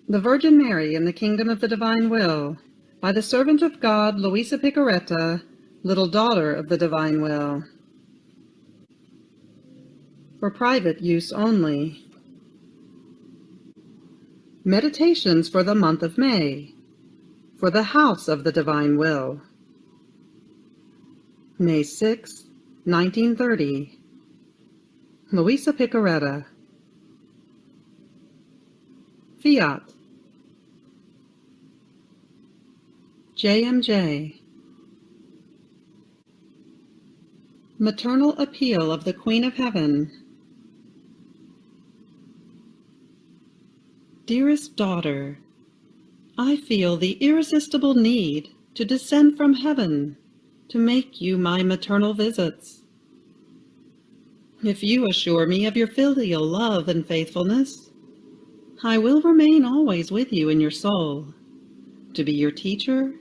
The Virgin Mary in the Kingdom of the Divine Will, by the servant of God, Luisa Picaretta, little daughter of the Divine Will. For private use only. Meditations for the month of May, for the House of the Divine Will. May 6, 1930. Luisa Picaretta. Fiat. JMJ. Maternal Appeal of the Queen of Heaven. Dearest daughter, I feel the irresistible need to descend from heaven to make you my maternal visits. If you assure me of your filial love and faithfulness, I will remain always with you in your soul, to be your teacher,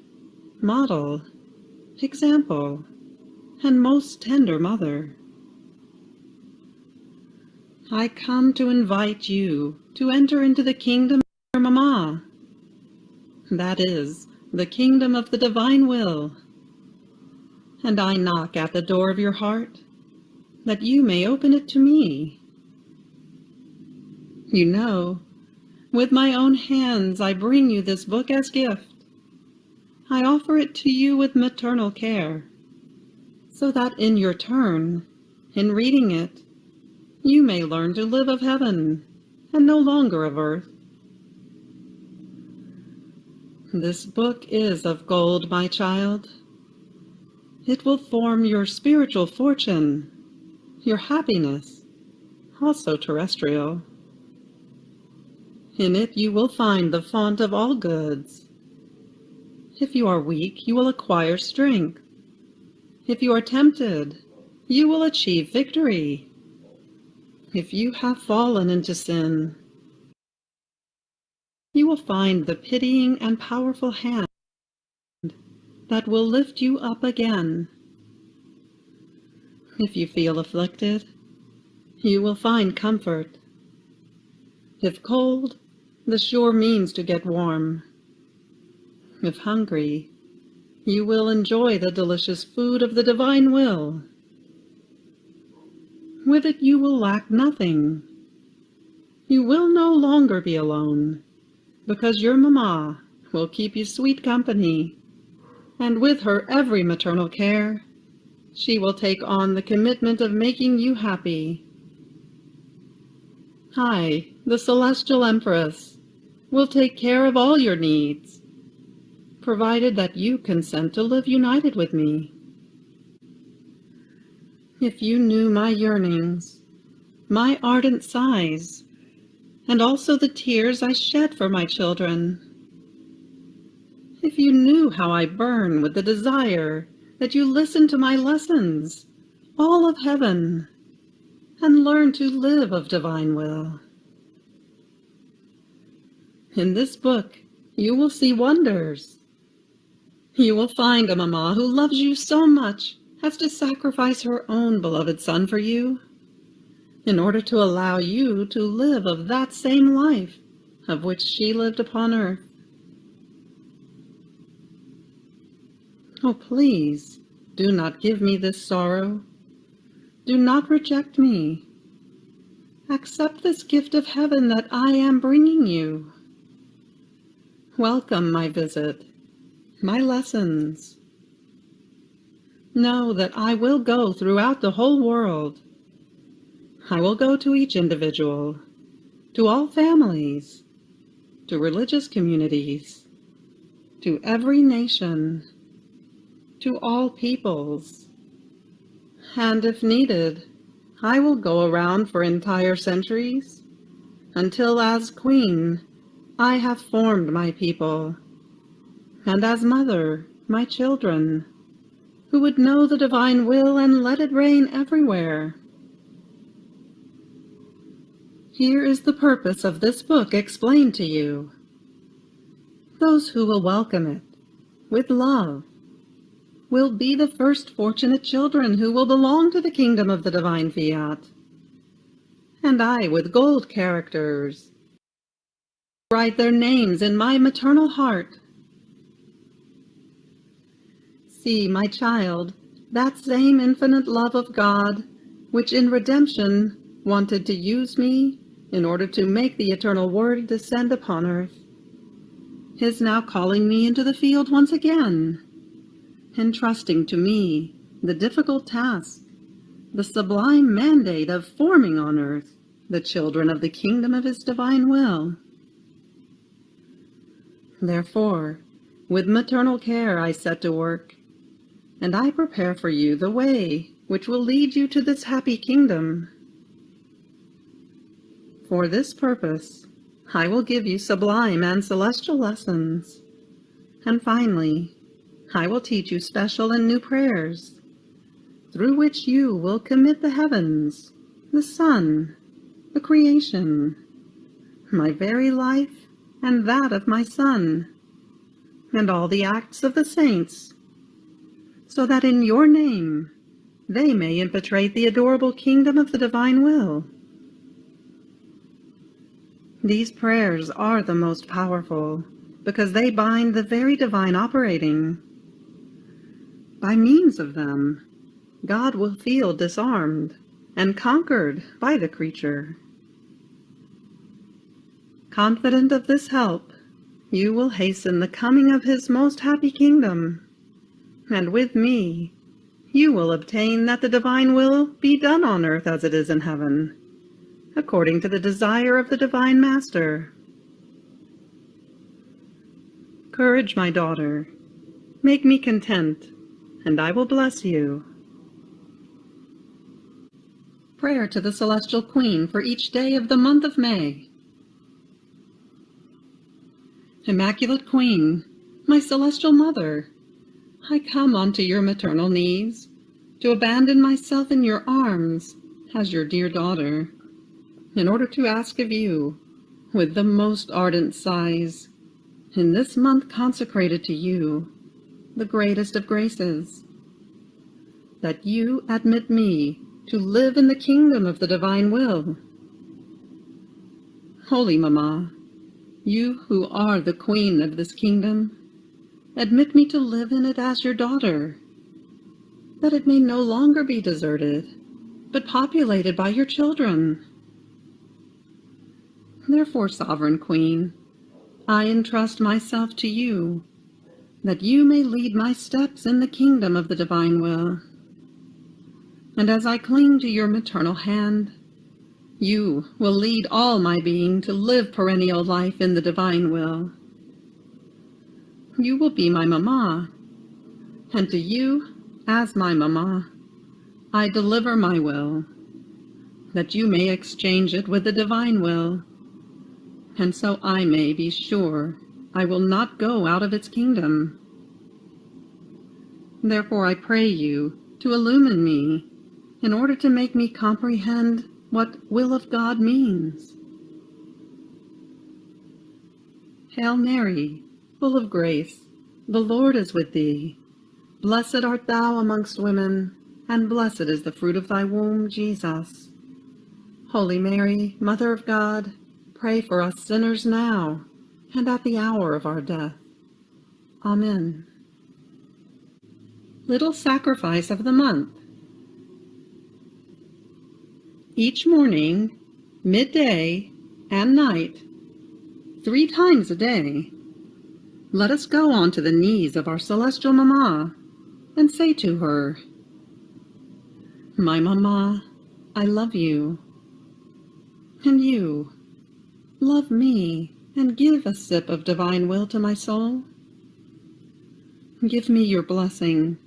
model, example, and most tender mother. I come to invite you to enter into the kingdom of your Mama, that is, the kingdom of the divine will, and I knock at the door of your heart, that you may open it to me. You know, with my own hands I bring you this book as gift. I offer it to you with maternal care, so that in your turn, in reading it, you may learn to live of heaven, and no longer of earth. This book is of gold, my child. It will form your spiritual fortune, your happiness, also terrestrial. In it you will find the font of all goods. If you are weak, you will acquire strength. If you are tempted, you will achieve victory. If you have fallen into sin, you will find the pitying and powerful hand that will lift you up again. If you feel afflicted, you will find comfort. If cold, the sure means to get warm. If hungry, you will enjoy the delicious food of the divine will. With it you will lack nothing. You will no longer be alone, because your Mama will keep you sweet company, and with her every maternal care, she will take on the commitment of making you happy. I, the Celestial Empress, will take care of all your needs, provided that you consent to live united with me. If you knew my yearnings, my ardent sighs, and also the tears I shed for my children, if you knew how I burn with the desire that you listen to my lessons, all of heaven, and learn to live of divine will. In this book, you will see wonders. You will find a Mama who loves you so much as to sacrifice her own beloved son for you, in order to allow you to live of that same life of which she lived upon earth. Oh, please, do not give me this sorrow. Do not reject me. Accept this gift of heaven that I am bringing you. Welcome my visit, my lessons. Know that I will go throughout the whole world. I will go to each individual, to all families, to religious communities, to every nation, to all peoples. And if needed, I will go around for entire centuries, until as Queen, I have formed my people, and as Mother, my children, who would know the divine will and let it reign everywhere. Here is the purpose of this book explained to you. Those who will welcome it, with love, will be the first fortunate children who will belong to the kingdom of the divine fiat. And I, with gold characters, write their names in my maternal heart. See, my child, that same infinite love of God, which in redemption wanted to use me in order to make the eternal Word descend upon earth, is now calling me into the field once again, entrusting to me the difficult task, the sublime mandate of forming on earth the children of the kingdom of his divine will. Therefore, with maternal care I set to work, and I prepare for you the way which will lead you to this happy kingdom. For this purpose, I will give you sublime and celestial lessons, and finally, I will teach you special and new prayers, through which you will commit the heavens, the sun, the creation, my very life and that of my Son, and all the acts of the saints, so that in your name they may infiltrate the adorable kingdom of the divine will. These prayers are the most powerful, because they bind the very divine operating. By means of them, God will feel disarmed and conquered by the creature. Confident of this help, you will hasten the coming of his most happy kingdom, and with me, you will obtain that the divine will be done on earth as it is in heaven, according to the desire of the divine Master. Courage, my daughter. Make me content, and I will bless you. Prayer to the Celestial Queen for each day of the month of May. Immaculate Queen, my celestial mother, I come onto your maternal knees to abandon myself in your arms as your dear daughter, in order to ask of you, with the most ardent sighs, in this month consecrated to you, the greatest of graces, that you admit me to live in the kingdom of the divine will. Holy Mamma, you who are the queen of this kingdom, admit me to live in it as your daughter, that it may no longer be deserted, but populated by your children. Therefore, Sovereign Queen, I entrust myself to you, that you may lead my steps in the kingdom of the divine will. And as I cling to your maternal hand, you will lead all my being to live perennial life in the divine will. You will be my Mamma, and to you, as my Mamma, I deliver my will, that you may exchange it with the divine will, and so I may be sure I will not go out of its kingdom. Therefore I pray you to illumine me, in order to make me comprehend what will of God means. Hail Mary, full of grace, the Lord is with thee. Blessed art thou amongst women, and blessed is the fruit of thy womb, Jesus. Holy Mary, Mother of God, pray for us sinners now, and at the hour of our death. Amen. Little Sacrifice of the Month. Each morning, midday, and night, 3 times a day, let us go onto the knees of our celestial Mamma and say to her, My Mamma, I love you. And you, love me and give a sip of divine will to my soul. Give me your blessing,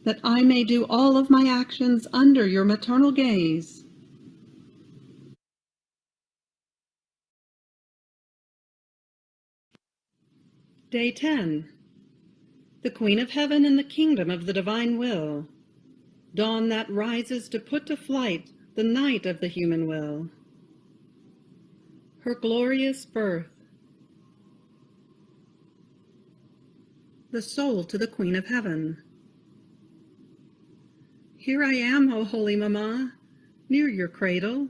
that I may do all of my actions under your maternal gaze. Day 10. The Queen of Heaven in the Kingdom of the Divine Will. Dawn that rises to put to flight the night of the human will. Her glorious birth. The soul to the Queen of Heaven. Here I am, O Holy Mamma, near your cradle,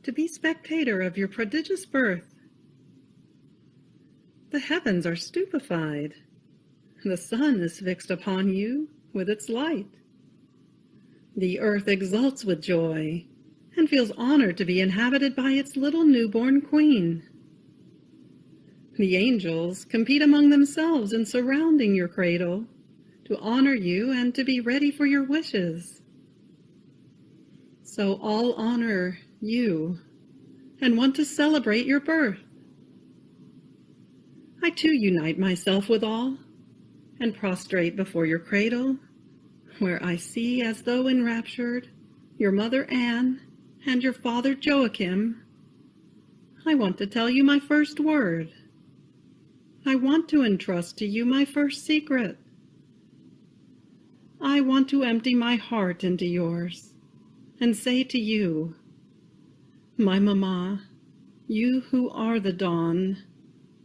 to be spectator of your prodigious birth. The heavens are stupefied. The sun is fixed upon you with its light. The earth exults with joy and feels honored to be inhabited by its little newborn queen. The angels compete among themselves in surrounding your cradle to honor you and to be ready for your wishes. So all honor you and want to celebrate your birth. I too unite myself with all and prostrate before your cradle, where I see, as though enraptured, your mother Anne and your father Joachim. I want to tell you my first word. I want to entrust to you my first secret. I want to empty my heart into yours and say to you, my mamma, you who are the dawn,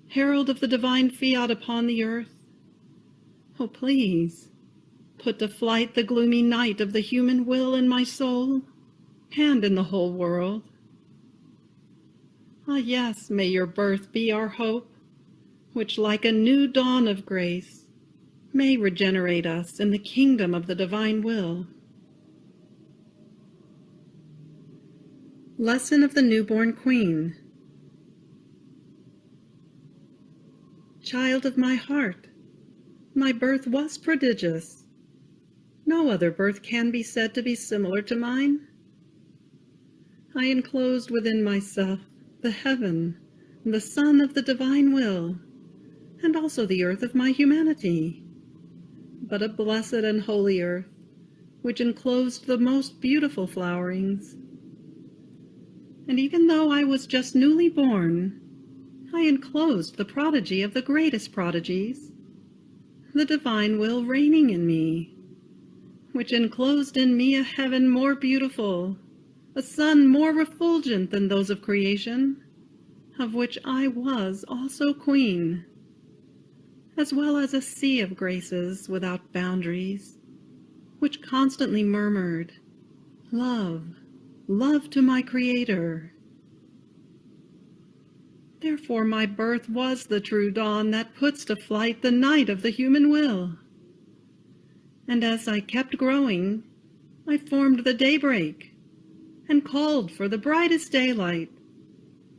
herald of the divine fiat upon the earth, oh please, put to flight the gloomy night of the human will in my soul and in the whole world. Ah yes, may your birth be our hope, which like a new dawn of grace may regenerate us in the kingdom of the divine will. Lesson of the Newborn Queen. Child of my heart, my birth was prodigious. No other birth can be said to be similar to mine. I enclosed within myself the heaven, the sun of the divine will, and also the earth of my humanity, but a blessed and holy earth, which enclosed the most beautiful flowerings. And even though I was just newly born, I enclosed the prodigy of the greatest prodigies, the divine will reigning in me, which enclosed in me a heaven more beautiful, a sun more refulgent than those of creation, of which I was also queen, as well as a sea of graces without boundaries, which constantly murmured, love, love to my Creator. Therefore my birth was the true dawn that puts to flight the night of the human will. And as I kept growing, I formed the daybreak and called for the brightest daylight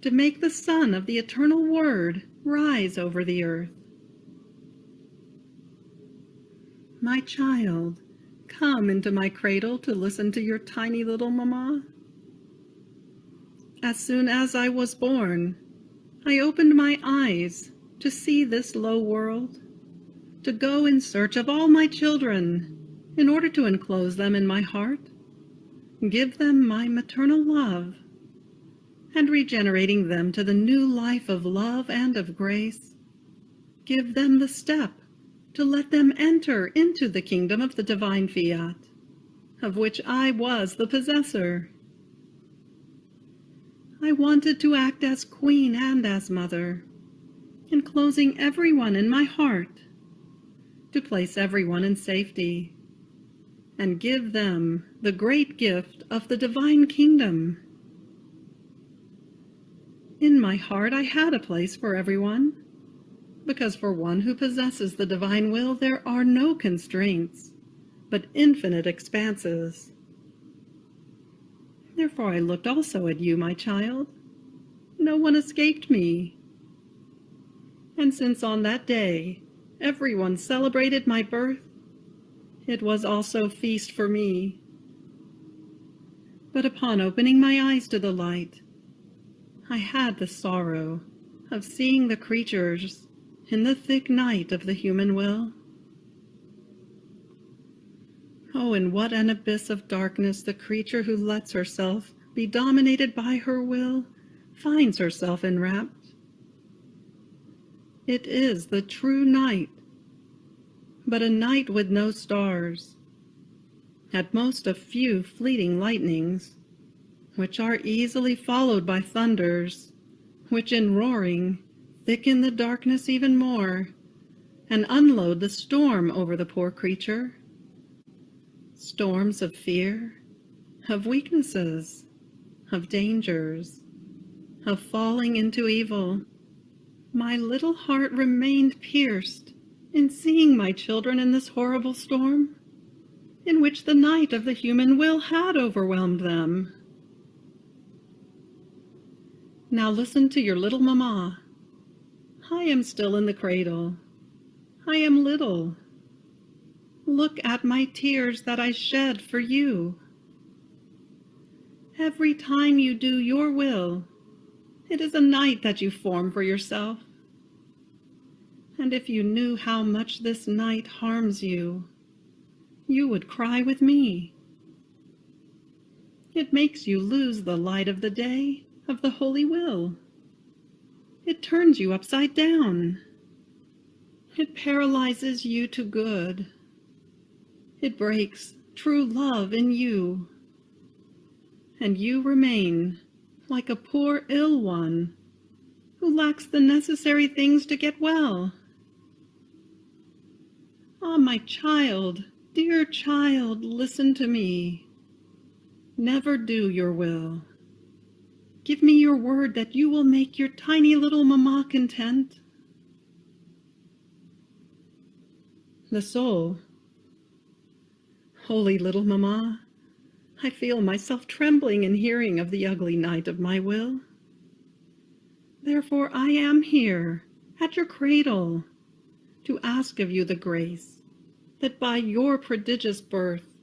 to make the sun of the eternal Word rise over the earth. My child, come into my cradle to listen to your tiny little mamma. As soon as I was born, I opened my eyes to see this low world, to go in search of all my children, in order to enclose them in my heart, give them my maternal love, and regenerating them to the new life of love and of grace, give them the step to let them enter into the kingdom of the divine fiat, of which I was the possessor. I wanted to act as queen and as mother, enclosing everyone in my heart, to place everyone in safety, and give them the great gift of the divine kingdom. In my heart I had a place for everyone, because for one who possesses the divine will there are no constraints, but infinite expanses. Therefore I looked also at you, my child. No one escaped me. And since on that day everyone celebrated my birth, it was also feast for me. But upon opening my eyes to the light, I had the sorrow of seeing the creatures in the thick night of the human will. Oh, in what an abyss of darkness the creature who lets herself be dominated by her will finds herself enwrapped. It is the true night, but a night with no stars, at most a few fleeting lightnings, which are easily followed by thunders, which in roaring thicken the darkness even more, and unload the storm over the poor creature. Storms of fear, of weaknesses, of dangers, of falling into evil, My little heart remained pierced in seeing my children in this horrible storm, in which the night of the human will had overwhelmed them. Now listen to your little mama. I am still in the cradle. I am little. Look at my tears that I shed for you. Every time you do your will, it is a night that you form for yourself. And if you knew how much this night harms you, you would cry with me. It makes you lose the light of the day of the holy will. It turns you upside down. It paralyzes you to good. It breaks true love in you. And you remain like a poor ill one who lacks the necessary things to get well. Ah, my child, dear child, listen to me. Never do your will. Give me your word that you will make your tiny little mama content. The soul. Holy little mama, I feel myself trembling in hearing of the ugly night of my will. Therefore I am here, at your cradle, to ask of you the grace that by your prodigious birth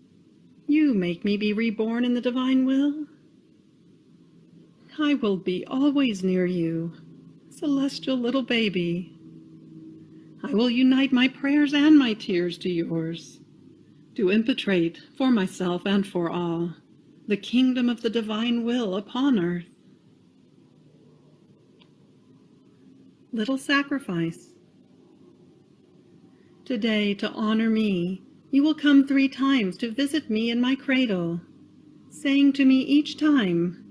you make me be reborn in the divine will. I will be always near you, celestial little baby. I will unite my prayers and my tears to yours, to impetrate for myself and for all the kingdom of the divine will upon earth. Little sacrifice. Today, to honor me, you will come 3 times to visit me in my cradle, saying to me each time,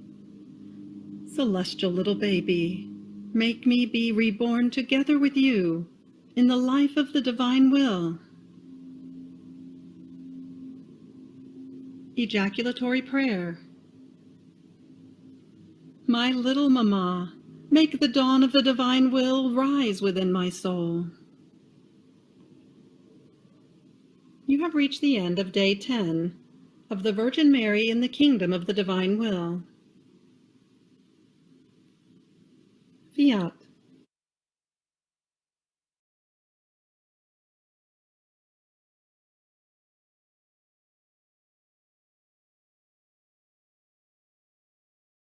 "Celestial little baby, make me be reborn together with you in the life of the divine will." Ejaculatory prayer. My little mama, make the dawn of the divine will rise within my soul. You have reached the end of day 10 of the Virgin Mary in the Kingdom of the Divine Will. Fiat.